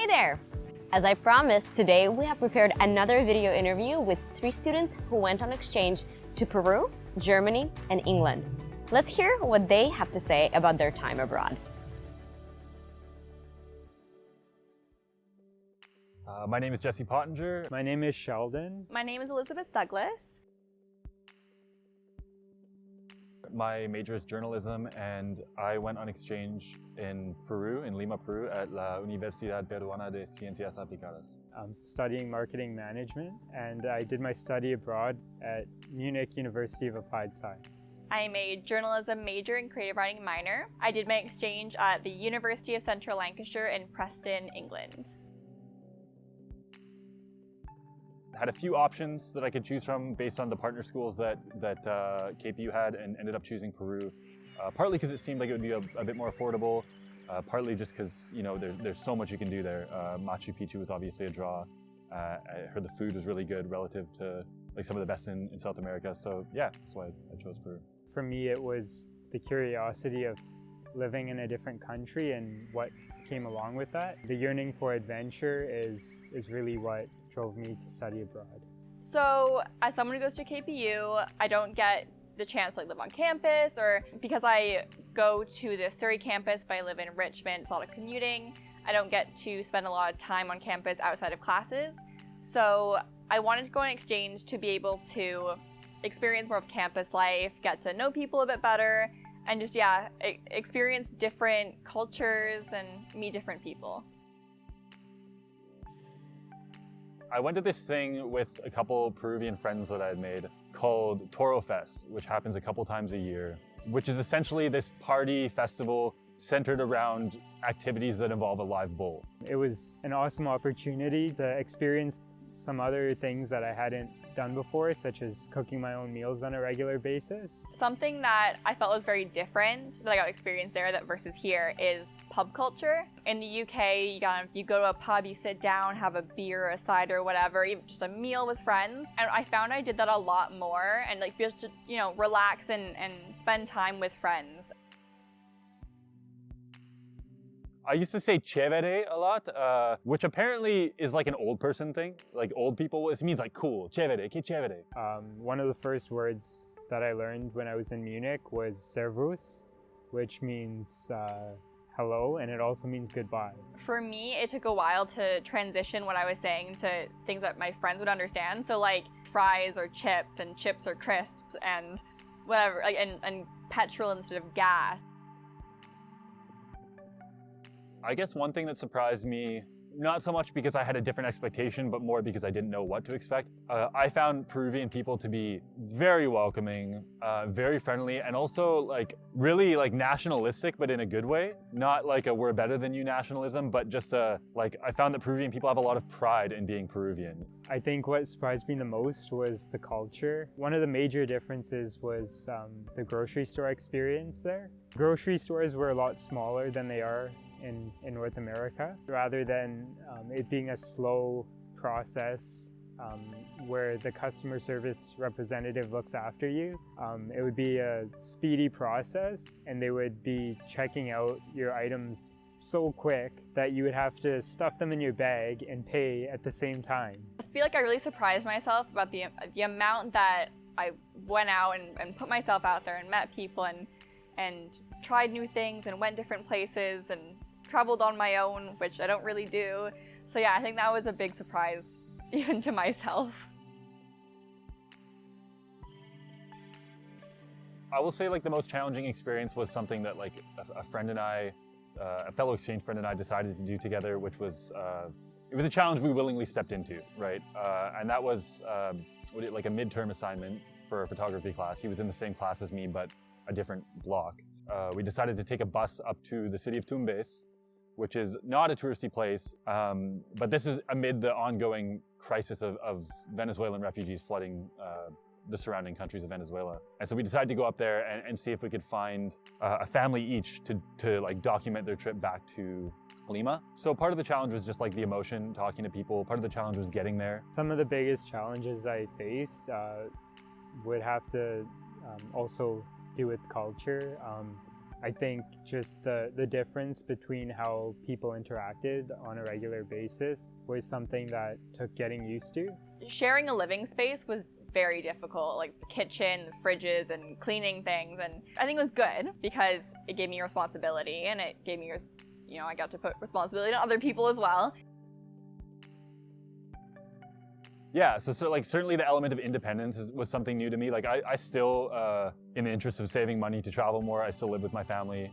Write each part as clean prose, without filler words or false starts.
Hey there! As I promised, today we have prepared another video interview with 3 students who went on exchange to Peru, Germany, and England. Let's hear what they have to say about their time abroad. My name is Jesse Pottinger. My name is Sheldon. My name is Elizabeth Douglas. My major is journalism, and I went on exchange in Peru, in Lima, Peru, at la Universidad Peruana de Ciencias Aplicadas. I'm studying marketing management, and I did my study abroad at Munich University of Applied Science. I'm a journalism major and creative writing minor. I did my exchange at the University of Central Lancashire in Preston, England. Had a few options that I could choose from based on the partner schools that KPU had, and ended up choosing Peru. Partly because it seemed like it would be a bit more affordable, partly just because there's so much you can do there. Machu Picchu was obviously a draw. I heard the food was really good relative to like some of the best in South America. So yeah, that's why I chose Peru. For me, it was the curiosity of living in a different country and what came along with that. The yearning for adventure is really what drove me to study abroad. So as someone who goes to KPU, I don't get the chance to live on campus, or because I go to the Surrey campus but I live in Richmond, it's a lot of commuting. I don't get to spend a lot of time on campus outside of classes. So I wanted to go on exchange to be able to experience more of campus life, get to know people a bit better, and just, experience different cultures and meet different people. I went to this thing with a couple Peruvian friends that I had made called Toro Fest, which happens a couple times a year, which is essentially this party festival centered around activities that involve a live bull. It was an awesome opportunity to experience some other things that I hadn't done before, such as cooking my own meals on a regular basis. Something that I felt was very different that I got to experience there that versus here is pub culture. In the UK, you go to a pub, you sit down, have a beer, a cider, whatever, even just a meal with friends. And I found I did that a lot more, and like just to, relax and spend time with friends. I used to say chévere a lot, which apparently is like an old person thing. Like old people, it means like cool, chévere, que chévere. One of the first words that I learned when I was in Munich was Servus, which means hello, and it also means goodbye. For me, it took a while to transition what I was saying to things that my friends would understand. So like fries or chips, and chips or crisps, and whatever, like and petrol instead of gas. I guess one thing that surprised me, not so much because I had a different expectation, but more because I didn't know what to expect. I found Peruvian people to be very welcoming, very friendly, and also really nationalistic, but in a good way. Not like a we're better than you nationalism, but just I found that Peruvian people have a lot of pride in being Peruvian. I think what surprised me the most was the culture. One of the major differences was the grocery store experience there. Grocery stores were a lot smaller than they are in North America. Rather than it being a slow process where the customer service representative looks after you, it would be a speedy process, and they would be checking out your items so quick that you would have to stuff them in your bag and pay at the same time. I feel like I really surprised myself about the amount that I went out and put myself out there and met people and tried new things and went different places and traveled on my own, which I don't really do. So yeah, I think that was a big surprise even to myself. I will say the most challenging experience was something that a friend and I, a fellow exchange friend and I decided to do together, which was, it was a challenge we willingly stepped into, right? And that was like a midterm assignment for a photography class. He was in the same class as me, but a different block. We decided to take a bus up to the city of Tumbes, which is not a touristy place, but this is amid the ongoing crisis of Venezuelan refugees flooding the surrounding countries of Venezuela. And so we decided to go up there and see if we could find a family each to document their trip back to Lima. So part of the challenge was just the emotion, talking to people. Part of the challenge was getting there. Some of the biggest challenges I faced would have to also do with culture. I think just the difference between how people interacted on a regular basis was something that took getting used to. Sharing a living space was very difficult, like the kitchen, the fridges, and cleaning things. And I think it was good because it gave me responsibility, and it gave me, I got to put responsibility on other people as well. Yeah, so like certainly the element of independence was something new to me. Like I still, in the interest of saving money to travel more, I still live with my family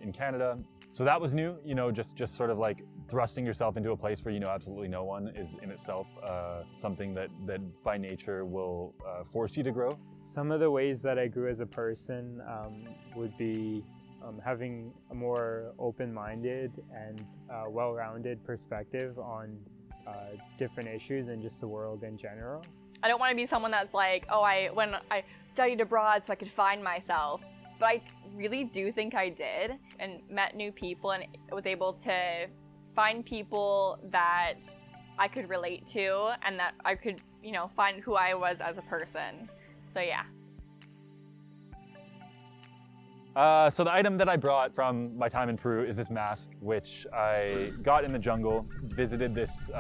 in Canada. So that was new, just sort of like thrusting yourself into a place where you know absolutely no one is in itself something that by nature will force you to grow. Some of the ways that I grew as a person would be having a more open-minded and well-rounded perspective on different issues and just the world in general. I don't want to be someone that's like, when I studied abroad so I could find myself. But I really do think I did, and met new people and was able to find people that I could relate to and that I could, find who I was as a person. So yeah. So the item that I brought from my time in Peru is this mask, which I got in the jungle, visited this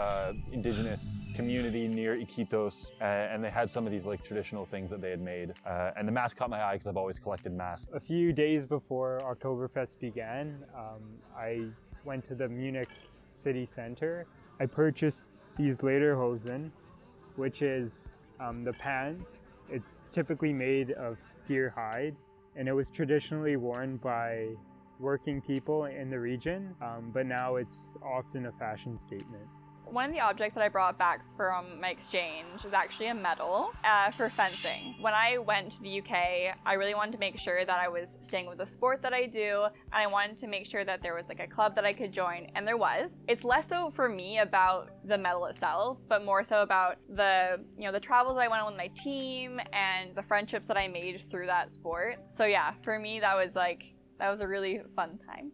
indigenous community near Iquitos, and they had some of these like traditional things that they had made. And the mask caught my eye because I've always collected masks. A few days before Oktoberfest began, I went to the Munich city center. I purchased these lederhosen, which is the pants. It's typically made of deer hide, and it was traditionally worn by working people in the region, but now it's often a fashion statement. One of the objects that I brought back from my exchange is actually a medal for fencing. When I went to the UK, I really wanted to make sure that I was staying with the sport that I do, and I wanted to make sure that there was like a club that I could join, and there was. It's less so for me about the medal itself, but more so about the travels that I went on with my team and the friendships that I made through that sport. So yeah, for me that was a really fun time.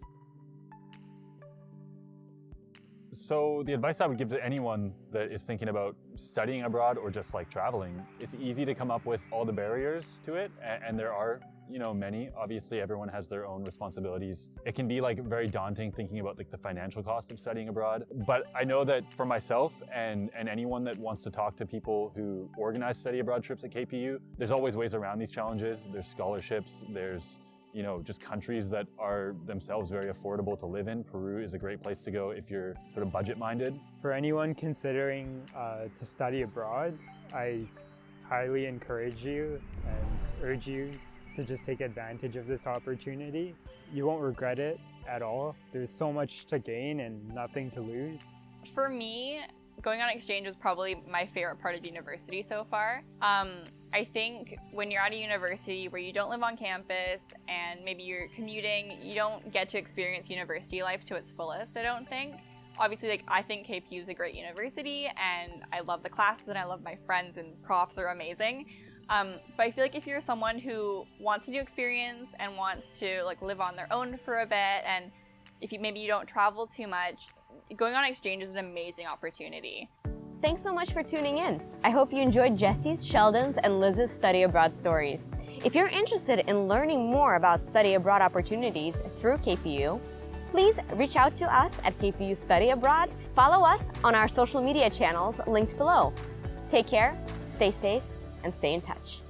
So the advice I would give to anyone that is thinking about studying abroad or just like traveling, it's easy to come up with all the barriers to it, and there are, many. Obviously, everyone has their own responsibilities. It can be like very daunting thinking about like the financial cost of studying abroad. But I know that for myself and anyone that wants to talk to people who organize study abroad trips at KPU, there's always ways around these challenges. There's scholarships, there's just countries that are themselves very affordable to live in. Peru is a great place to go if you're sort of budget-minded. For anyone considering to study abroad, I highly encourage you and urge you to just take advantage of this opportunity. You won't regret it at all. There's so much to gain and nothing to lose. For me, going on exchange was probably my favorite part of university so far. I think when you're at a university where you don't live on campus and maybe you're commuting, you don't get to experience university life to its fullest, I don't think. Obviously, I think KPU is a great university and I love the classes and I love my friends and profs are amazing. But I feel like if you're someone who wants a new experience and wants to live on their own for a bit, and if maybe you don't travel too much, going on exchange is an amazing opportunity. Thanks so much for tuning in. I hope you enjoyed Jesse's, Sheldon's, and Liz's study abroad stories. If you're interested in learning more about study abroad opportunities through KPU, please reach out to us at KPU Study Abroad. Follow us on our social media channels linked below. Take care, stay safe, and stay in touch.